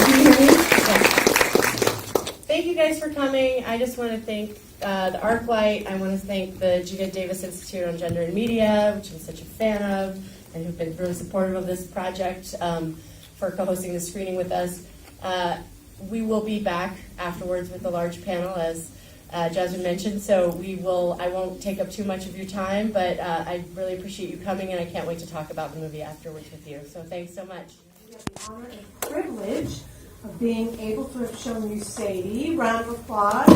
Can you hear me? Thank you guys for coming. I just want to thank the Arclight. I want to thank the Geena Davis Institute on Gender and Media, which I'm such a fan of, and who've been really supportive of this project, for co-hosting the screening with us. We will be back afterwards with a large panel, as Jasmine mentioned, so I won't take up too much of your time, but I really appreciate you coming, and I can't wait to talk about the movie afterwards with you. So thanks so much. We have the honor and privilege of being able to have shown you Sadie. Round of applause.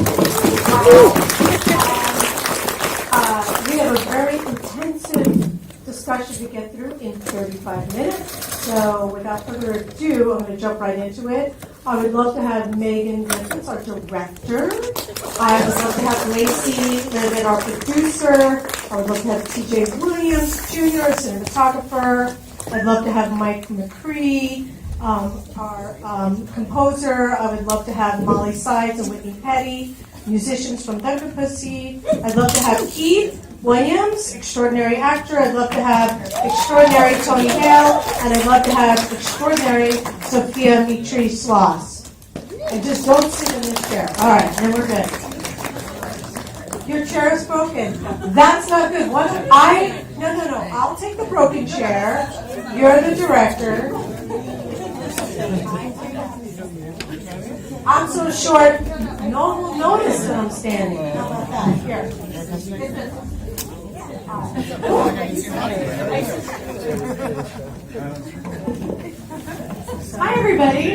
We have a very intensive discussion to get through in 35 minutes. So without further ado, I'm going to jump right into it. I would love to have Megan Griffiths, our director. I would love to have Lacey Leavitt, our producer. I would love to have TJ Williams Jr., cinematographer. I'd love to have Mike McCready, our composer. I would love to have Molly Sides and Whitney Petty, musicians from Thunder Pussy. I'd love to have Keith Williams, extraordinary actor. I'd love to have extraordinary Tony Hale, and I'd love to have extraordinary Sophia Mitri Schloss. And just don't sit in this chair. All right, and we're good. Your chair is broken. That's not good. No. I'll take the broken chair. You're the director. I'm so short, no one will notice that I'm standing. How about that? Here. Hi, everybody.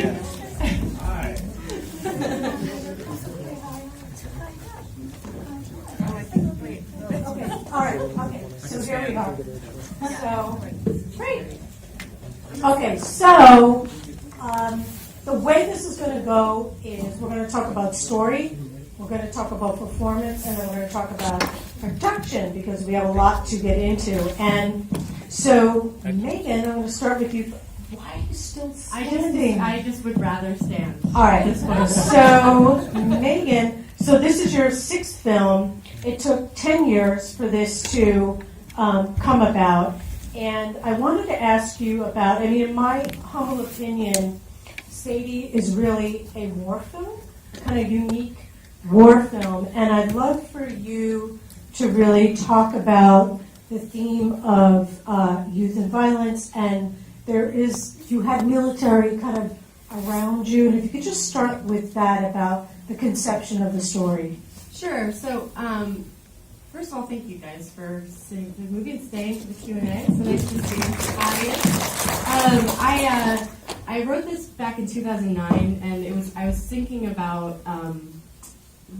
Hi. Okay, all right, okay, so here we go. So, great. Okay, so, the way this is going to go is we're going to talk about story, we're going to talk about performance, and then we're going to talk about production, because we have a lot to get into. And so, Megan, I'm going to start with you. Why are you still standing? I just would rather stand. All right. So, Megan, so this is your sixth film. It took 10 years for this to come about. And I wanted to ask you about, in my humble opinion, Sadie is really a war film, kind of unique war film. And I'd love for you to really talk about the theme of youth and violence. And you had military kind of around you. And if you could just start with that, about the conception of the story. Sure. So, first of all, thank you guys for seeing the movie and staying for the Q&A. It's so nice to see the audience. I wrote this back in 2009, and I was thinking about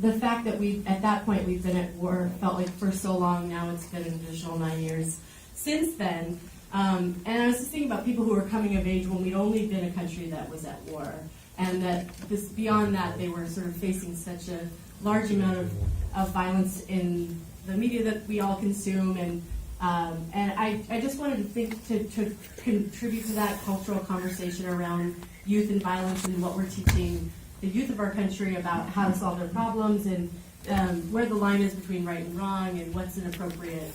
the fact that at that point we've been at war, felt like for so long now. It's been an additional 9 years since then. And I was just thinking about people who were coming of age when we'd only been a country that was at war, and that beyond that they were sort of facing such a large amount of violence in the media that we all consume, and I just wanted to think to contribute to that cultural conversation around youth and violence, and what we're teaching the youth of our country about how to solve their problems, and where the line is between right and wrong, and what's an appropriate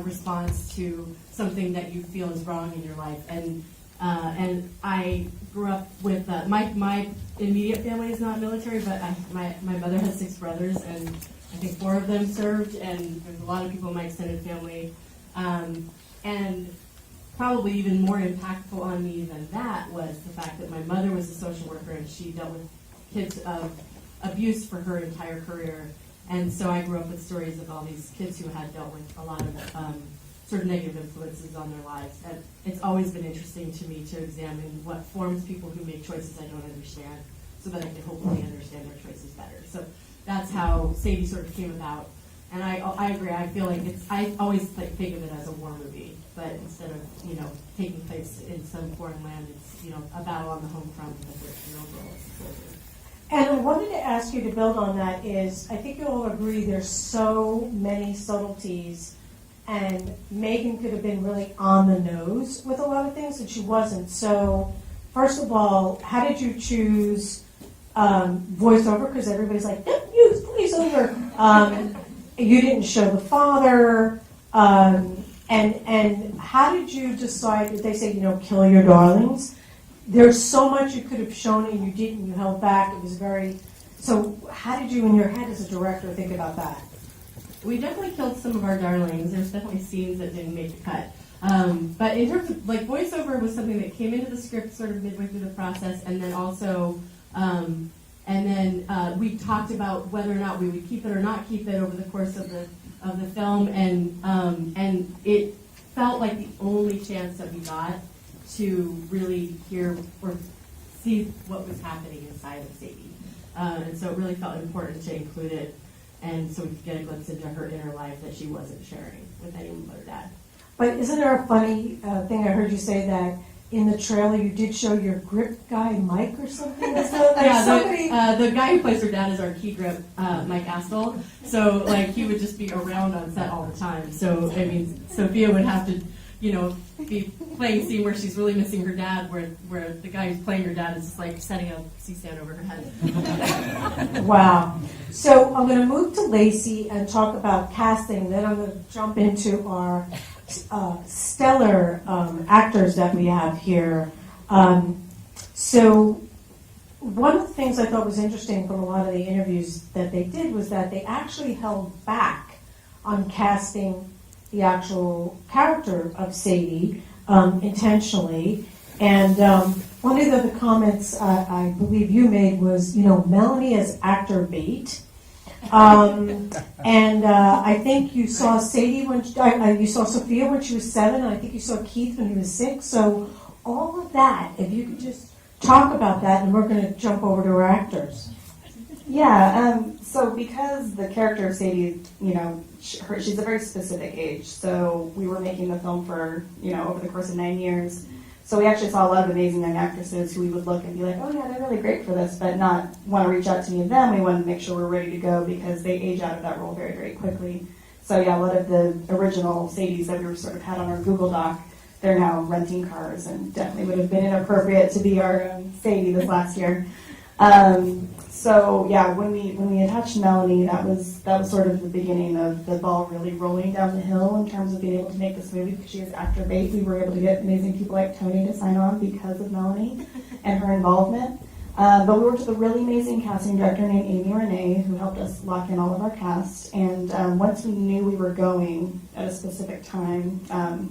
response to something that you feel is wrong in your life. And I grew up with my immediate family is not military, but my mother has 6 brothers, and I think 4 of them served, and there's a lot of people in my extended family. And probably even more impactful on me than that was the fact that my mother was a social worker, and she dealt with kids of abuse for her entire career. And so I grew up with stories of all these kids who had dealt with a lot of sort of negative influences on their lives. And it's always been interesting to me to examine what forms people who make choices I don't understand, so that I can hopefully understand their choices better. So that's how Sadie sort of came about. And I agree. I feel like I always think of it as a war movie, but instead of taking place in some foreign land, it's a battle on the home front with a 13-year-old girl as a soldier. And I wanted to ask you to build on that is, I think you'll all agree there's so many subtleties, and Megan could have been really on the nose with a lot of things, and she wasn't. So, first of all, how did you choose voiceover? Because everybody's like, don't use voiceover. You didn't show the father. And how did you decide, did they say, kill your darlings? there's so much you could have shown and you didn't, you held back. It was very, so how did you in your head as a director think about that? We definitely killed some of our darlings. There's definitely scenes that didn't make the cut. But in terms of, like, voiceover was something that came into the script sort of midway through the process, and then also, we talked about whether or not we would keep it or not keep it over the course of the film, and it felt like the only chance that we got to really hear or see what was happening inside of Sadie. And so it really felt important to include it, and so we could get a glimpse into her inner life that she wasn't sharing with anyone but her dad. But isn't there a funny thing I heard you say that in the trailer you did show your grip guy, Mike, or something? The guy who plays her dad is our key grip, Mike Astle. So, like, he would just be around on set all the time. So, I mean, Sophia would have to, be playing a scene where she's really missing her dad, where the guy who's playing her dad is just, like, setting a C-stand over her head. Wow. So I'm going to move to Lacey and talk about casting. Then I'm going to jump into our stellar actors that we have here. So one of the things I thought was interesting from a lot of the interviews that they did was that they actually held back on casting the actual character of Sadie intentionally. And one of the comments I believe you made was, Melanie as actor bait. And I think you saw Sadie you saw Sophia when she was 7, and I think you saw Keith when he was 6. So all of that, if you could just talk about that, and we're going to jump over to our actors. Yeah, so because the character of Sadie, she's a very specific age, so we were making the film for, over the course of 9 years. So we actually saw a lot of amazing young actresses who we would look and be like, oh yeah, they're really great for this, but not want to reach out to any of them. We wanted to make sure we're ready to go because they age out of that role very, very quickly. So yeah, a lot of the original Sadies that we were sort of had on our Google Doc, they're now renting cars and definitely would have been inappropriate to be our Sadie this last year. So yeah, when we attached Melanie, that was sort of the beginning of the ball really rolling down the hill in terms of being able to make this movie because she is actor bait. We were able to get amazing people like Tony to sign on because of Melanie and her involvement. But we worked with a really amazing casting director named Amy Renee who helped us lock in all of our cast. And once we knew we were going at a specific time,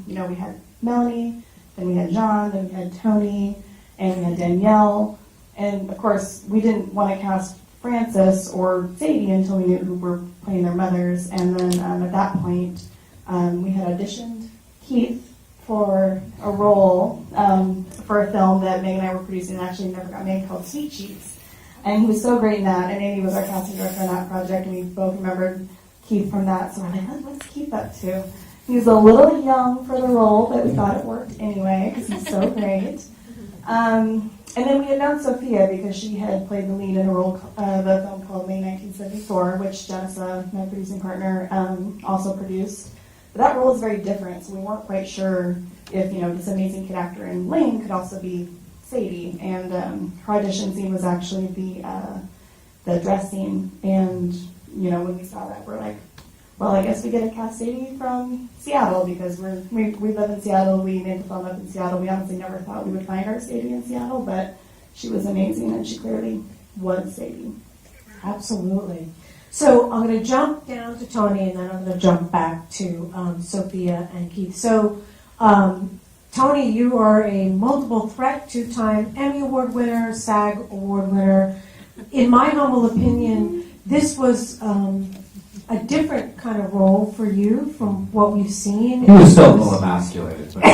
we had Melanie, then we had John, then we had Tony, and we had Danielle. And, of course, we didn't want to cast Frances or Sadie until we knew who were playing their mothers. And then at that point, we had auditioned Keith for a role for a film that Megan and I were producing and actually never got made called Sweet Cheeks. And he was so great in that. And Amy was our casting director on that project, and we both remembered Keith from that. So we're like, what's Keith up to? He was a little young for the role, but we thought it worked anyway because he's so great. And then we announced Sophia because she had played the lead in a role, the film called May 1974, which Janessa, my producing partner, also produced. But that role is very different, so we weren't quite sure if this amazing kid actor in Lane could also be Sadie. And her audition scene was actually the dress scene. And when we saw that, we're like, well, I guess we get to cast Sadie from Seattle because we live in Seattle. We made the film up in Seattle. We honestly never thought we would find our Sadie in Seattle, but she was amazing, and she clearly was Sadie. Absolutely. So I'm going to jump down to Tony, and then I'm going to jump back to Sophia and Keith. So, Tony, you are a multiple threat, 2-time Emmy Award winner, SAG Award winner. In my humble opinion, this was a different kind of role for you from what we've seen. He was still a little emasculated, but I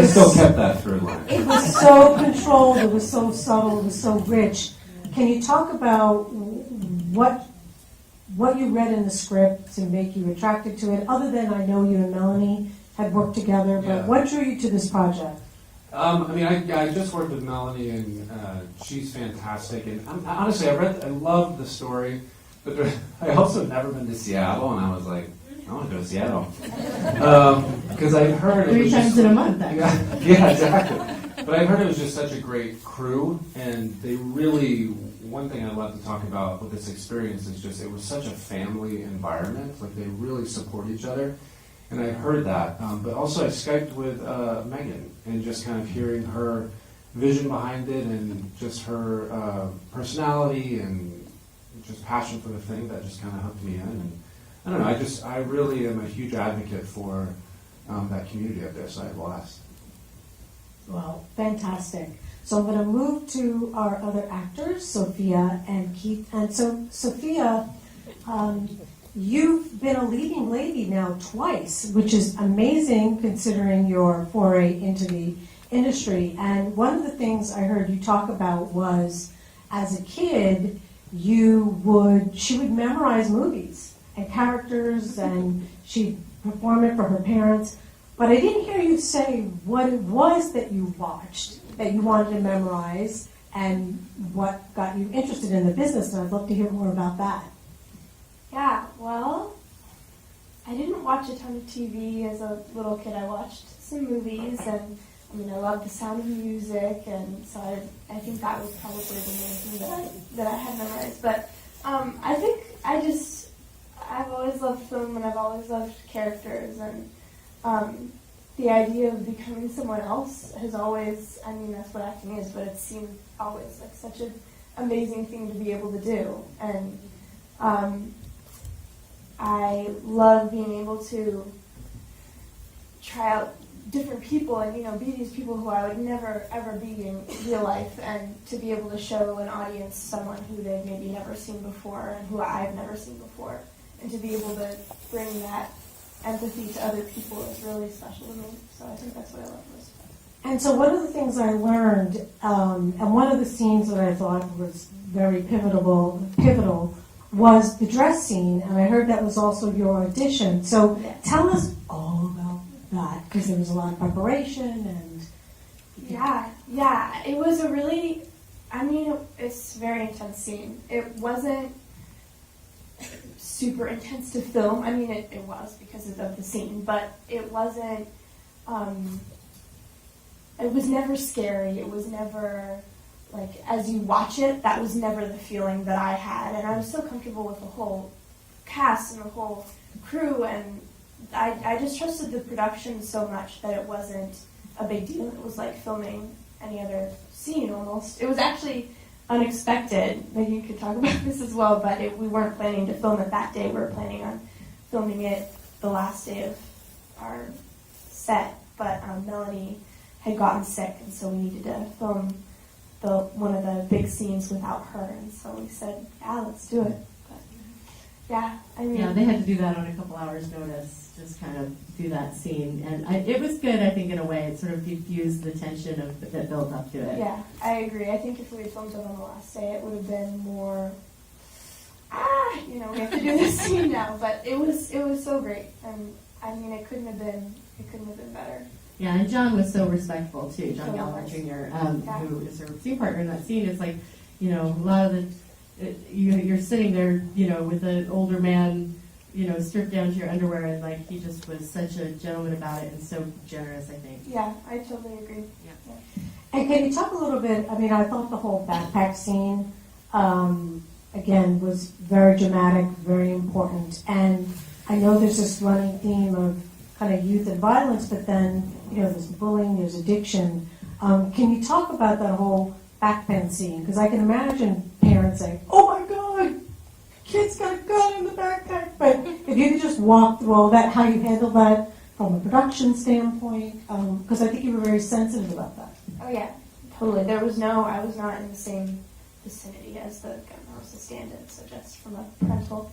still kept that through line. It was so controlled, it was so subtle, it was so rich. Can you talk about what you read in the script to make you attracted to it, other than I know you and Melanie had worked together, but what drew you to this project? I just worked with Melanie, and she's fantastic. And honestly, I love the story. But I also never been to Seattle, and I was like, I want to go to Seattle. Because I heard 3 times in a month, actually. Yeah, exactly. But I heard it was just such a great crew, and they really, one thing I love to talk about with this experience is just it was such a family environment. Like, they really support each other. And I heard that. But also I Skyped with Megan, and just kind of hearing her vision behind it and just her personality and just passion for the thing that just kind of hooked me in. And I don't know, I really am a huge advocate for that community up there, so I had a blast. Well, fantastic. So I'm going to move to our other actors, Sophia and Keith. And so, Sophia, you've been a leading lady now twice, which is amazing considering your foray into the industry. And one of the things I heard you talk about was, as a kid, she would memorize movies and characters, and she'd perform it for her parents. But I didn't hear you say what it was that you watched that you wanted to memorize and what got you interested in the business, and I'd love to hear more about that. Yeah, well, I didn't watch a ton of TV as a little kid. I watched some movies, and I mean, I love The Sound of Music, and so I think that was probably the main thing that I had memorized. But I think I've always loved film, and I've always loved characters, and the idea of becoming someone else has always, I mean, that's what acting is, but it seemed always like such an amazing thing to be able to do. And I love being able to try out different people and, be these people who I would never, ever be in real life, and to be able to show an audience someone who they've maybe never seen before and who I've never seen before, and to be able to bring that empathy to other people is really special to me. So I think that's what I love most. And so one of the things I learned, and one of the scenes that I thought was very pivotal was the dress scene, and I heard that was also your audition. So tell us all about that, because there was a lot of preparation and... Yeah, it was a really, it's a very intense scene. It wasn't super intense to film. I mean, it was because of the scene, but it wasn't, it was never scary. It was never, like, as you watch it, that was never the feeling that I had. And I was so comfortable with the whole cast and the whole crew, and I just trusted the production so much that it wasn't a big deal. It was like filming any other scene almost. It was actually unexpected. Maybe you could talk about this as well, but we weren't planning to film it that day. We were planning on filming it the last day of our set, but Melanie had gotten sick, and so we needed to film one of the big scenes without her, and so we said, yeah, let's do it. But, yeah, they had to do that on a couple hours' notice, just kind of do that scene, and it was good, I think, in a way. It sort of diffused the tension that built up to it. Yeah, I agree. I think if we had filmed it on the last day, it would have been more, we have to do this scene now. But it was so great, and I mean, it couldn't have been better. Yeah, and John was so respectful too. John So Gallagher nice. Jr., who is her scene partner in that scene. It's like, a lot of you're sitting there, with an older man, stripped down to your underwear, and like he just was such a gentleman about it and so generous, I think. Yeah, I totally agree. Yeah. And can you talk a little bit, I thought the whole backpack scene, again, was very dramatic, very important. And I know there's this running theme of kind of youth and violence, but then, there's bullying, there's addiction. Can you talk about that whole backpack scene? Because I can imagine parents saying, oh my God, kid's got a gun in the backpack. But if you could just walk through all that, how you handle that from a production standpoint, because I think you were very sensitive about that. Oh yeah, totally. I was not in the same vicinity as the gun. I was a stand-in, so just from a parental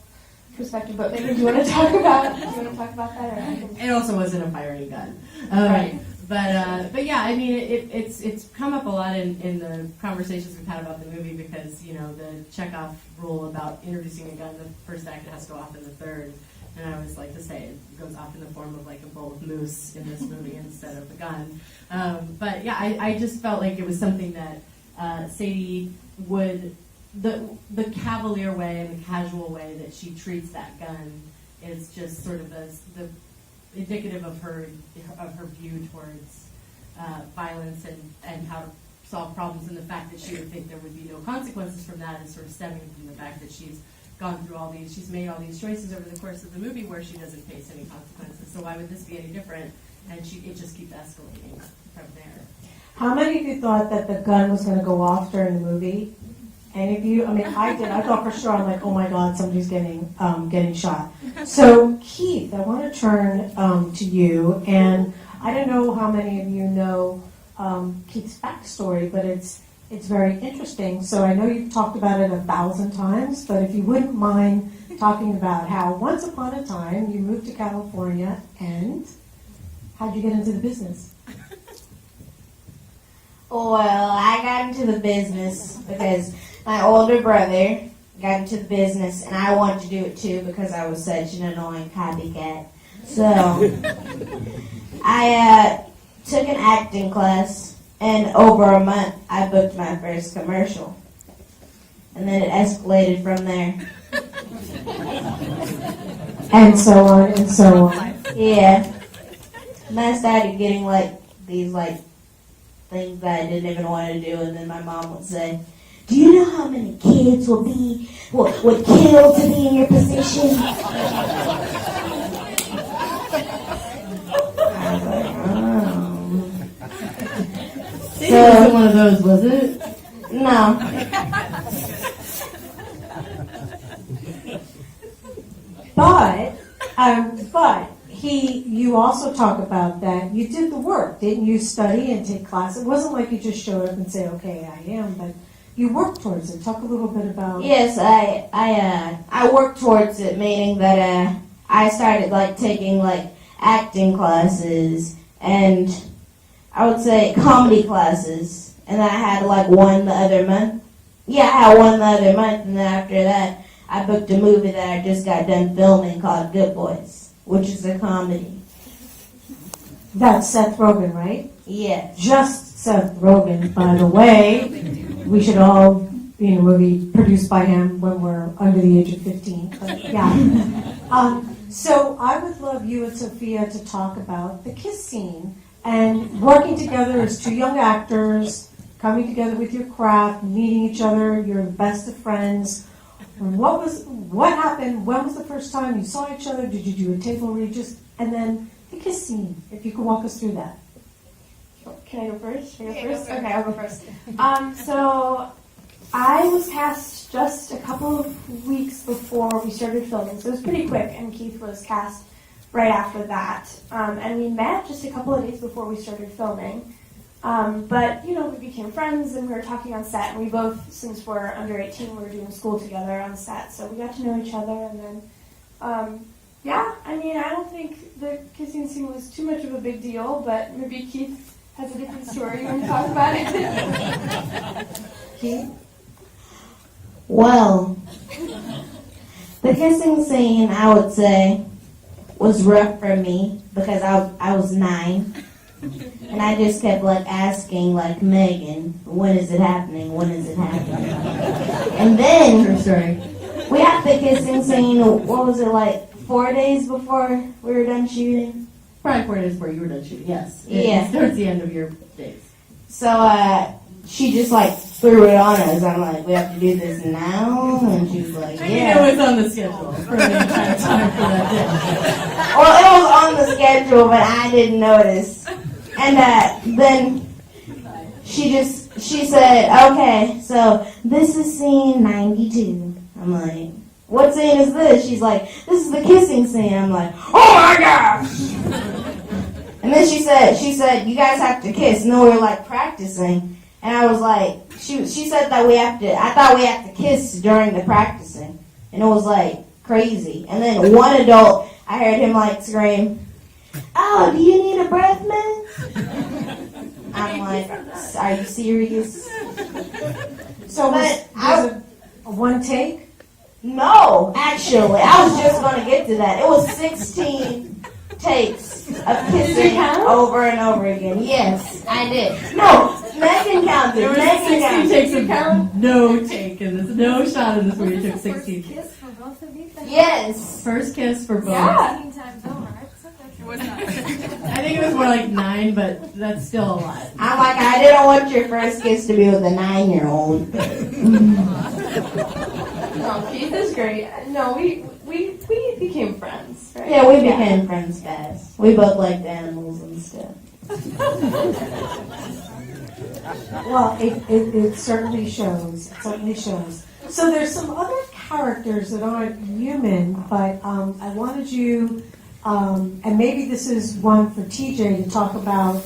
perspective. But maybe do you want to talk about that? Or I can... It also wasn't a firing gun. Right. But yeah, I mean, it's come up a lot in the conversations we've had about the movie, because, the Chekhov rule about introducing a gun, the first act, it has to go off in the third. And I always like to say it goes off in the form of like a bowl of moose in this movie instead of a gun. But yeah, I just felt like it was something that Sadie would, the cavalier way and the casual way that she treats that gun is just sort of the indicative of her view towards violence and how to solve problems, and the fact that she would think there would be no consequences from that is sort of stemming from the fact that she's gone through she's made all these choices over the course of the movie where she doesn't face any consequences. So why would this be any different? and it just keeps escalating from there. How many of you thought that the gun was going to go off during the movie? Any of you? I mean, I did. I thought for sure. I'm like, oh my God, somebody's getting shot. So Keith, I want to turn to you, and I don't know how many of you know Keith's backstory, but it's very interesting. So I know you've talked about it 1,000 times, but if you wouldn't mind talking about how once upon a time you moved to California, and how'd you get into the business? Well, I got into the business because my older brother got into the business, and I wanted to do it too because I was such an annoying copycat. So I took an acting class, and over a month I booked my first commercial. And then it escalated from there. And so on and so on. Yeah. And I started getting these things that I didn't even want to do, and then my mom would say, "Do you know how many kids would kill to be in your position?" I was like, oh. Sadie wasn't one of those, was it? No. But you also talk about that you did the work, didn't you? Study and take classes. It wasn't like you just showed up and say, "Okay, I am," but you worked towards it. Talk a little bit about. Yes, I worked towards it, meaning that I started taking acting classes and I would say comedy classes, and then I had one the other month. Yeah, I had one the other month, and then after that, I booked a movie that I just got done filming called Good Boys, which is a comedy. That's Seth Rogen, right? Yes. Just Seth Rogen, by the way. We should all be in a movie produced by him when we're under the age of 15. But yeah. So I would love you and Sophia to talk about the kiss scene and working together as two young actors, coming together with your craft, meeting each other. You're the best of friends. What happened? When was the first time you saw each other? Did you do a table read? And then the kiss scene, if you could walk us through that. Can I go first? Okay, go first. Okay, I'll go first. So I was cast just a couple of weeks before we started filming, so it was pretty quick, and Keith was cast right after that. And we met just a couple of days before we started filming. But, we became friends, and we were talking on set, and we both, since we're under 18, we were doing school together on set, so we got to know each other, and then, I don't think the kissing scene was too much of a big deal, but maybe Keith has a different story. You want to talk about it? Keith? Well, the kissing scene, I would say, was rough for me because I was 9. And I just kept asking Megan, when is it happening? When is it happening? And then we had the kissing scene, what was it, 4 days before we were done shooting? Probably 4 days before you were done shooting, yes. Yeah. It's towards the end of your days. So she just threw it on us. I'm like, we have to do this now? And she was like, yeah. It was on the schedule for the entire time for that day. Well, it was on the schedule, but I didn't notice. And then she said, okay, so this is scene 92. I'm like, what scene is this? She's like, this is the kissing scene. I'm like, oh my gosh! And then she said, you guys have to kiss. And then we were practicing. And I was like, she said that I thought we have to kiss during the practicing. And it was crazy. And then one adult, I heard him scream, oh, do you need a breath mint? I'm like, are you serious? So was it a one take? No, actually, I was just going to get to that. It was 16 takes of kissing over and over again. Yes, I did. No, Megan counted. There was Megan 16 counted. takes of no take in this, no shot in this movie. It took 16. Kiss for both of you? Yes. First kiss for both. Yeah. 16 times over. It was not. I think it was more 9, but that's still a lot. I'm like, I didn't want your first kiss to be with a 9-year-old. No, Keith is great. No, we became friends. right? Yeah, we became friends fast. We both liked animals and stuff. Well, it certainly shows. It certainly shows. So there's some other characters that aren't human, but I wanted you, and maybe this is one for TJ to talk about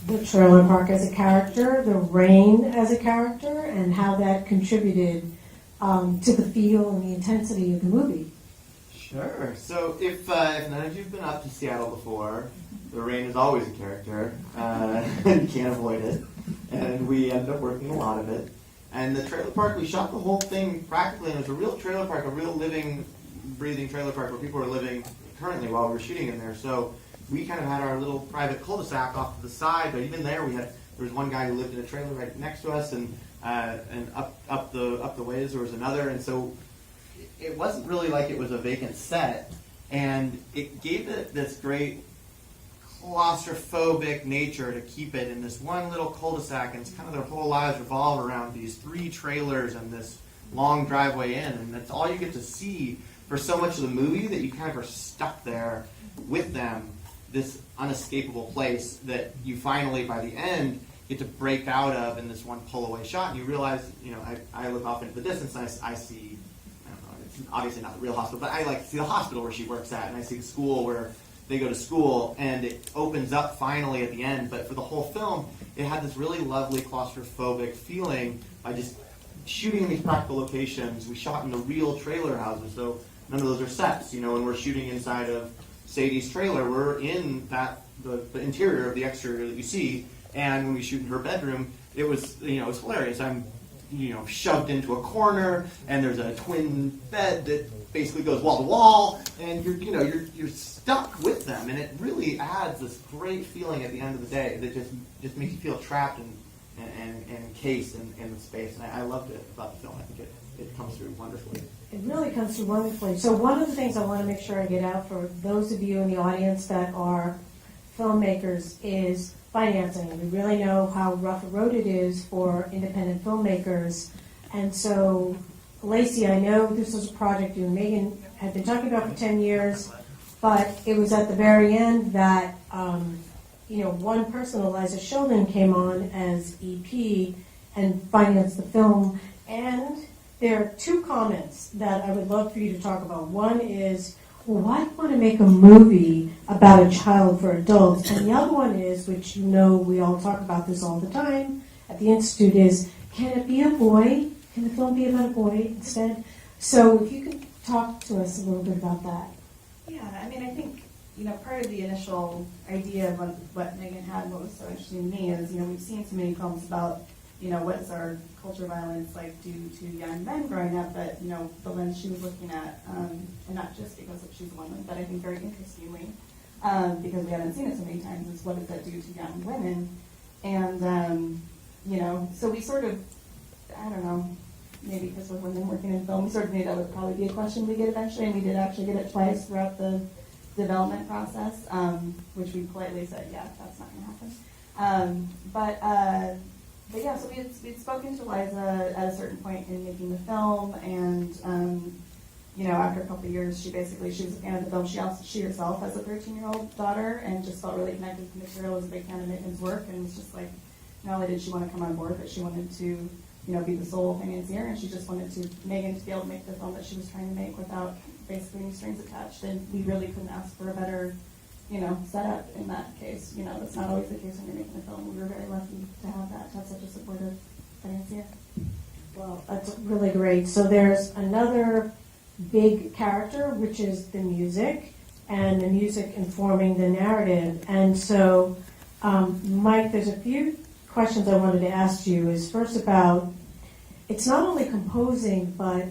the trailer park as a character, the rain as a character, and how that contributed to the feel and the intensity of the movie. Sure. So if none of you've been up to Seattle before, the rain is always a character. You can't avoid it. And we ended up working a lot of it. And the trailer park, we shot the whole thing practically, and it was a real trailer park, a real living, breathing trailer park where people were living currently while we were shooting in there. So we kind of had our little private cul-de-sac off to the side, but even there there was one guy who lived in a trailer right next to us, and up the ways there was another, and so it wasn't really like it was a vacant set, and it gave it this great claustrophobic nature to keep it in this one little cul-de-sac, and it's kind of their whole lives revolve around these 3 trailers and this long driveway in, and that's all you get to see for so much of the movie, that you kind of are stuck there with them, this unescapable place that you finally, by the end, get to break out of in this one pull-away shot, and you realize, I look off into the distance and I see, I don't know, it's obviously not the real hospital, but I like to see the hospital where she works at, and I see the school where they go to school, and it opens up finally at the end, but for the whole film, it had this really lovely claustrophobic feeling by just shooting in these practical locations. We shot in the real trailer houses, so none of those are sets, when we're shooting inside of Sadie's trailer, we're in the interior of the exterior that you see, and when we shoot in her bedroom, it was hilarious. I'm shoved into a corner, and there's a twin bed that basically goes wall to wall, and you're stuck with them, and it really adds this great feeling at the end of the day that just makes you feel trapped and encased in the space. And I loved it about the film. I think it comes through wonderfully. It really comes through wonderfully. So one of the things I want to make sure I get out for those of you in the audience that are filmmakers is financing. We really know how rough a road it is for independent filmmakers. And so, Lacey, I know this was a project you and Megan had been talking about for 10 years, but it was at the very end that, one person, Eliza Sheldon, came on as EP and financed the film. And there are 2 comments that I would love for you to talk about. One is, well, why do you want to make a movie about a child for adults? And the other one is, which we all talk about this all the time at the Institute, is, can it be a boy? Can the film be about a boy instead? So if you could talk to us a little bit about that. Yeah, I mean, I think, part of the initial idea of what Megan had, what was so interesting to me is, we've seen so many films about, what is our culture violence like due to young men growing up, but, the lens she was looking at, and not just because she's a woman, but I think very interestingly, because we haven't seen it so many times, is what does that do to young women? And, so we sort of, I don't know, maybe because we're women working in film, we sort of knew that would probably be a question we get eventually, and we did actually get it twice throughout the development process, which we politely said, yeah, that's not going to happen. But yeah, so we'd spoken to Liza at a certain point in making the film, and after a couple of years, she was a fan of the film. She herself has a 13-year-old daughter, and just felt really connected to the material, was a big fan of Megan's work, and was just like, not only did she want to come on board, but she wanted to, be the sole financier, and she just wanted Megan to be able to make the film that she was trying to make without basically any strings attached. And we really couldn't ask for a better, setup in that case. That's not always the case when you're making a film. We were very lucky to have such a supportive financier. Well, that's really great. So there's another big character, which is the music, and the music informing the narrative. And so, Mike, there's a few questions I wanted to ask you. Is first about, it's not only composing, but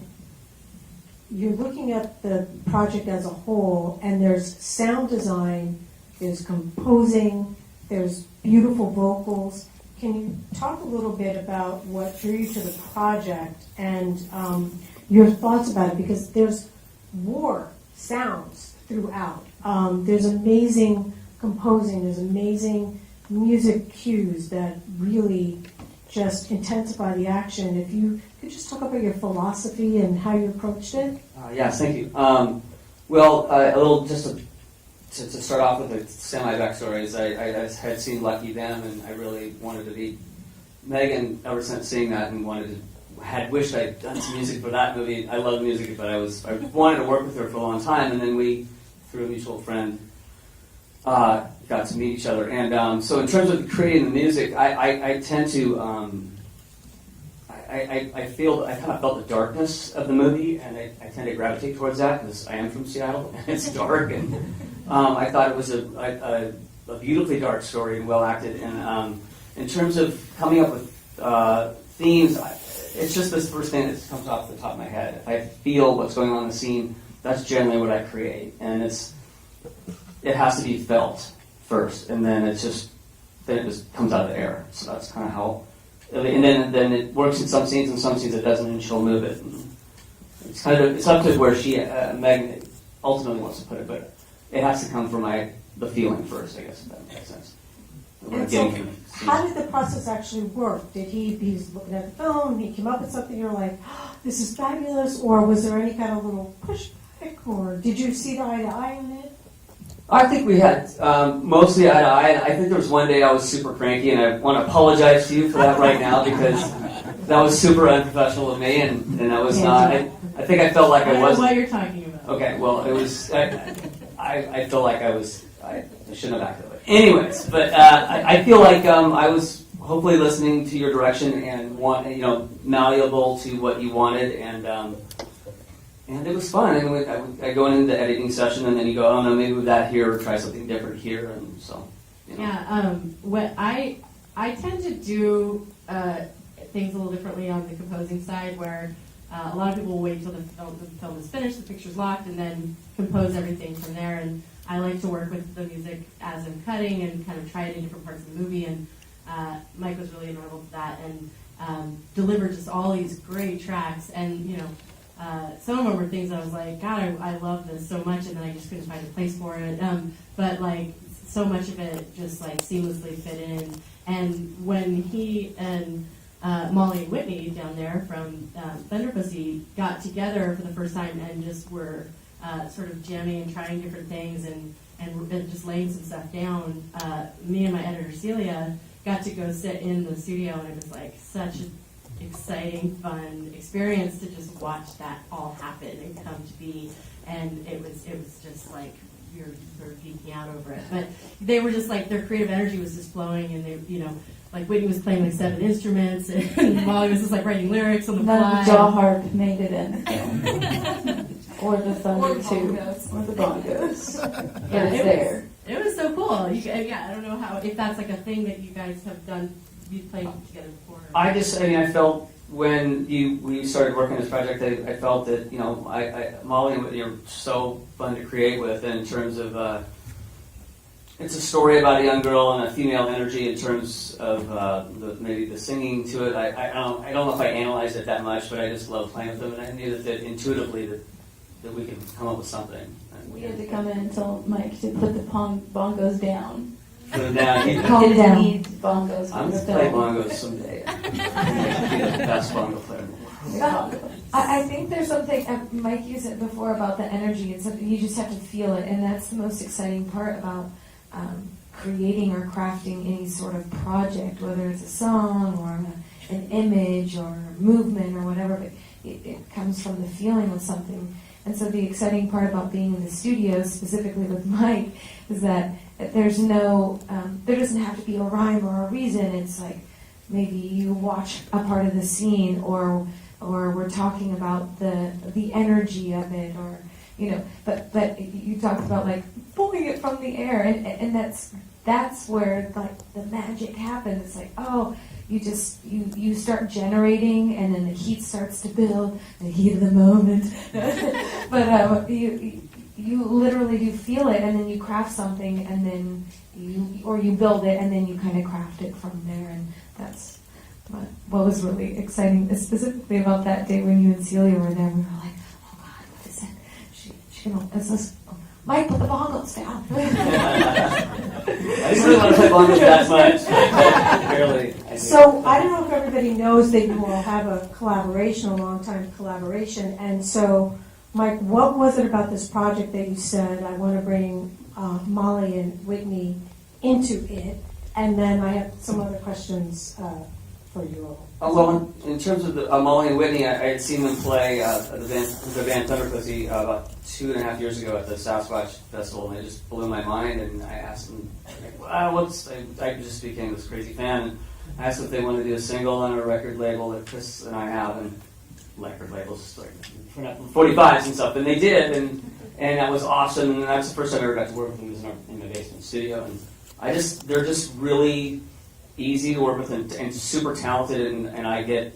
you're looking at the project as a whole, and there's sound design, there's composing, there's beautiful vocals. Can you talk a little bit about what drew you to the project and your thoughts about it? Because there's war sounds throughout. There's amazing composing, there's amazing music cues that really just intensify the action. If you could just talk about your philosophy and how you approached it. Yes, thank you. Well, a little just to start off with a semi-backstory is I had seen Lucky Them, and I really wanted to be Megan ever since seeing that, and had wished I'd done some music for that movie. I love music, but I wanted to work with her for a long time, and then we, through a mutual friend, got to meet each other. And so in terms of creating the music, I tend to I kind of felt the darkness of the movie, and I tend to gravitate towards that because I am from Seattle and it's dark. And I thought it was a beautifully dark story and well acted. And in terms of coming up with themes, it's just this first thing that comes off the top of my head. If I feel what's going on in the scene, that's generally what I create, and it has to be felt first, and then it just comes out of the air. So that's kind of how. And then it works in some scenes, and some scenes it doesn't, and she'll move it. And it's up to where Megan ultimately wants to put it, but it has to come from the feeling first, I guess, if that makes sense. And so, how did the process actually work? Did he was looking at the film, he came up with something, you're like, oh, this is fabulous, or was there any kind of little pushback, or did you see the eye to eye on it? I think we had mostly eye to eye, and I think there was one day I was super cranky, and I want to apologize to you for that right now, because that was super unprofessional of me, and that was not, I think I felt like I wasn't. I don't know what you're talking about. Okay, well, it was, I feel like I shouldn't have acted that way. Anyways, but I feel like I was hopefully listening to your direction and malleable to what you wanted, and it was fun. And I go into the editing session, and then you go, oh no, maybe with that here, or try something different here, and so. Yeah, what I tend to do things a little differently on the composing side, where a lot of people will wait until the film is finished, the picture's locked, and then compose everything from there. And I like to work with the music as I'm cutting and kind of try it in different parts of the movie. And Mike was really integral to that, and delivered just all these great tracks. And some of them were things I was like, God, I love this so much, and then I just couldn't find a place for it. But like so much of it just like seamlessly fit in. And when he and Molly and Whitney down there from Thunder Pussy got together for the first time and just were sort of jamming and trying different things and just laying some stuff down, me and my editor Celia got to go sit in the studio, and it was like such an exciting, fun experience to just watch that all happen and come to be. And it was just like you're sort of geeking out over it. But they were just like, their creative energy was just flowing, and they, like Whitney was playing like 7 instruments, and Molly was just like writing lyrics on the fly. None of the jaw harp made it in the film. Or the thunder too. Or the bongos. Yeah, it was there. It was so cool. I don't know if that's like a thing that you guys have done, you played together before. I felt when we started working on this project, I felt that, Molly and Whitney are so fun to create with in terms of, it's a story about a young girl and a female energy in terms of maybe the singing to it. I don't know if I analyzed it that much, but I just love playing with them, and I knew that intuitively that we could come up with something. We had to come in and tell Mike to put the bongos down. Put them down. Calm down. Need bongos. I'm going to play bongos someday. I'm going to be the best bongo player in the world. I think there's something, Mike used it before about the energy, and something you just have to feel it, and that's the most exciting part about creating or crafting any sort of project, whether it's a song or an image or movement or whatever, but it comes from the feeling of something. And so the exciting part about being in the studio, specifically with Mike, is that there's no, there doesn't have to be a rhyme or a reason. It's like maybe you watch a part of the scene, or we're talking about the energy of it, or but you talked about like pulling it from the air, and that's where like the magic happens. It's like, oh, you start generating, and then the heat starts to build, the heat of the moment. But you literally do feel it, and then you craft something, and then you build it, and then you kind of craft it from there, and that's what was really exciting, specifically about that day when you and Celia were there. We were like, oh God, what is it? She it's us. Mike, put the bongos down. I didn't really want to play bongos that much. Barely. So I don't know if everybody knows that you all have a collaboration, a long-time collaboration, and so Mike, what was it about this project that you said, I want to bring Molly and Whitney into it? And then I have some other questions for you all. Well, in terms of the Molly and Whitney, I had seen them play the band Thunder Pussy about 2.5 years ago at the Sasquatch Festival, and it just blew my mind. And I asked them, I just became this crazy fan, and I asked if they wanted to do a single on a record label that Chris and I have, and record labels like 45s and stuff, and they did, and that was awesome. And that's the first time I ever got to work with them in my basement studio, and they're just really easy to work with and super talented, and I get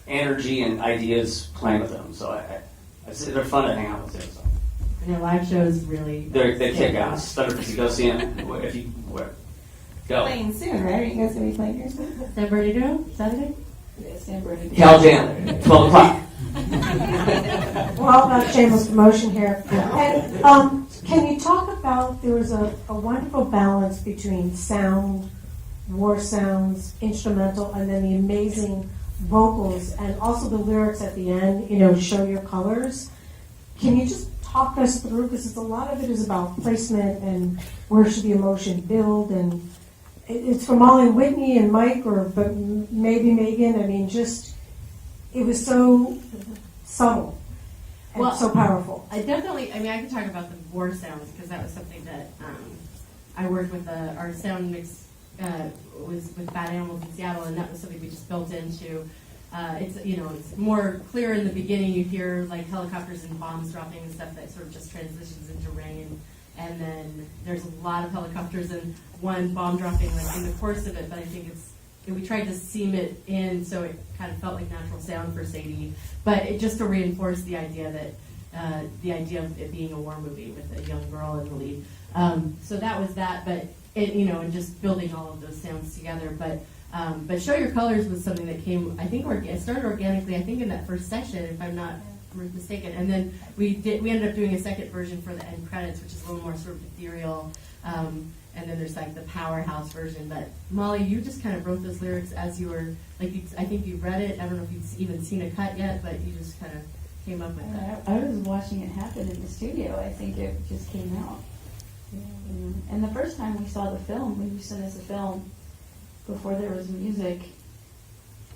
energy and ideas playing with them. So they're fun to hang out with too. So. And their live shows really. They kick ass. Thunder Pussy, go see them if you go. Playing soon, right? Are you guys gonna be playing here soon? San Bernardino, Saturday? Yeah, San Bernardino. Cal Jam, 12 o'clock. Well, not shameless promotion here. And can you talk about, there was a wonderful balance between sound, war sounds, instrumental, and then the amazing vocals, and also the lyrics at the end, show your colors. Can you just talk us through, because a lot of it is about placement and where should the emotion build, and it's for Molly and Whitney and Mike, but maybe Megan. I mean, it was so subtle and so powerful. I can talk about the war sounds, because that was something that I worked with. Our sound mix was with Bad Animals in Seattle, and that was something we just built into. It's more clear in the beginning. You hear like helicopters and bombs dropping and stuff that sort of just transitions into rain. And then there's a lot of helicopters and one bomb dropping like in the course of it. But I think we tried to seam it in so it kind of felt like natural sound for Sadie. But it just to reinforce the idea that of it being a war movie with a young girl in the lead. So that was that. But and just building all of those sounds together. But Show Your Colors was something that came, I think, it started organically, I think, in that first session, if I'm not mistaken. And then we ended up doing a second version for the end credits, which is a little more sort of ethereal. And then there's like the powerhouse version. But Molly, you just kind of wrote those lyrics as you were, I think you read it. I don't know if you've even seen a cut yet, but you just kind of came up with that. I was watching it happen in the studio. I think it just came out. Yeah. And the first time we saw the film, when you sent us the film, before there was music,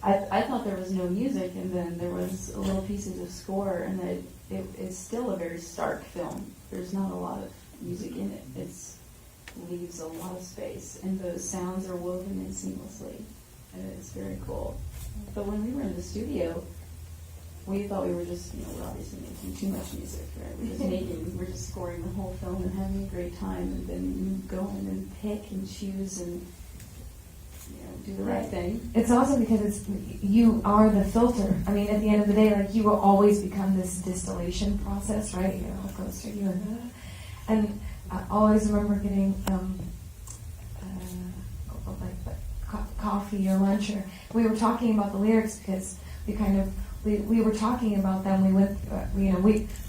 I thought there was no music, and then there was a little pieces of score, and it's still a very stark film. There's not a lot of music in it. It leaves a lot of space, and the sounds are woven in seamlessly, and it's very cool. But when we were in the studio, we thought we were just, we're obviously making too much music, right? We're just scoring the whole film and having a great time, and then you go in and pick and choose and do the right thing. It's also because you are the filter. I mean, at the end of the day, you will always become this distillation process, right? It goes through you, and I always remember getting coffee or lunch, or we were talking about the lyrics because we were talking about them. We went,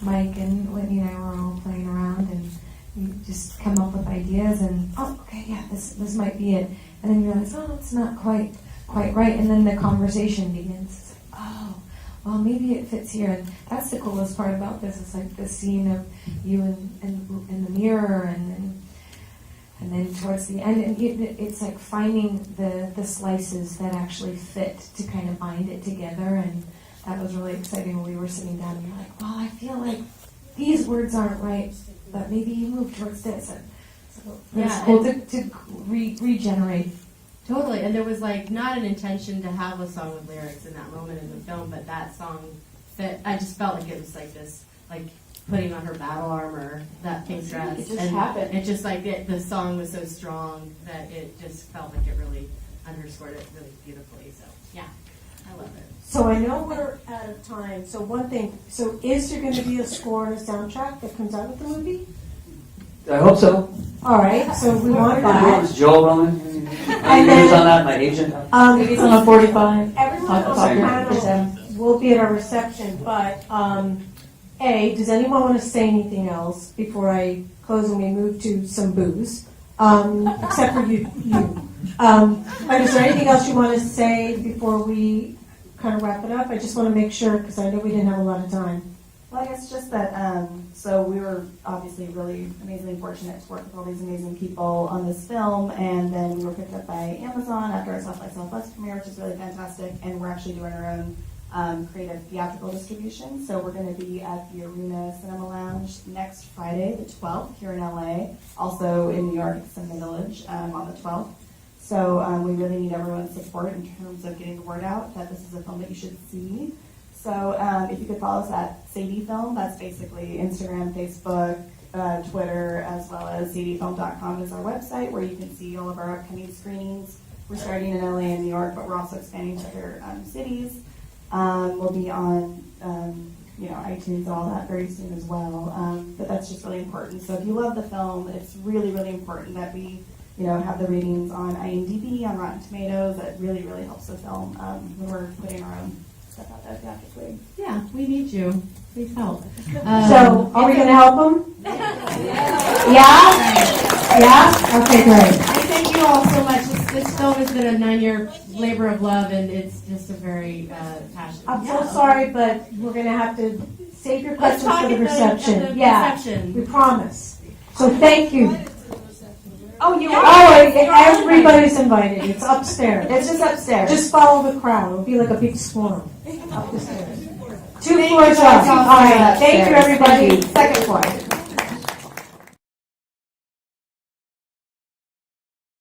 Mike and Whitney and I were all playing around, and you just come up with ideas, and okay, yeah, this might be it. And then you realize, it's not quite right. And then the conversation begins. It's like, well, maybe it fits here. And that's the coolest part about this. It's like the scene of you in the mirror, and then towards the end, and it's like finding the slices that actually fit to kind of bind it together. And that was really exciting when we were sitting down. And you're like, well, I feel like these words aren't right, but maybe you move towards this. And it's cool to regenerate. Totally, and there was not an intention to have a song with lyrics in that moment in the film, but that song fit. I just felt like it was this putting on her battle armor, that pink dress. It just happened. It just the song was so strong that it just felt like it really underscored it really beautifully. So yeah, I love it. So I know we're out of time. So one thing, is there going to be a score and a soundtrack that comes out with the movie? I hope so. All right, so we want Is that. Joel Roman? And Who's on that? My agent? Maybe it's on a 45. Everyone on the panel will be at our reception, but does anyone want to say anything else before I close and we move to some booze? Except for you. Is there anything else you want to say before we kind of wrap it up? I just want to make sure, because I know we didn't have a lot of time. Well, I guess just that, so we were obviously really amazingly fortunate to work with all these amazing people on this film, and then we were picked up by Amazon after our South by Southwest premiere, which is really fantastic, and we're actually doing our own creative theatrical distribution. So we're going to be at the Arena Cinema Lounge next Friday, the 12th, here in LA, also in New York at Cinema Village on the 12th. So we really need everyone's support in terms of getting the word out that this is a film that you should see. So if you could follow us at Sadie Film, that's basically Instagram, Facebook, Twitter, as well as sadiefilm.com is our website where you can see all of our upcoming screenings. We're starting in LA and New York, but we're also expanding to other cities. We'll be on iTunes and all that very soon as well. But that's just really important. So if you love the film, it's really, really important that we have the ratings on IMDb, on Rotten Tomatoes. That really, really helps the film when we're putting our own stuff out there theatrically. Yeah, we need you. Please help. So, are we going to help them? Yeah? Yeah? Okay, great. I thank you all so much. This film has been a 9-year labor of love, and it's just a very passionate. I'm so sorry, but we're going to have to save your Let's questions talk for the at reception. at the Yeah, reception. we promise. So thank you. Oh, you Oh, are. everybody's invited. It's upstairs. It's just upstairs. Just follow the crowd. It'll be like a big swarm up the stairs. 2 floors up. All right. Thank you, everybody. Second floor.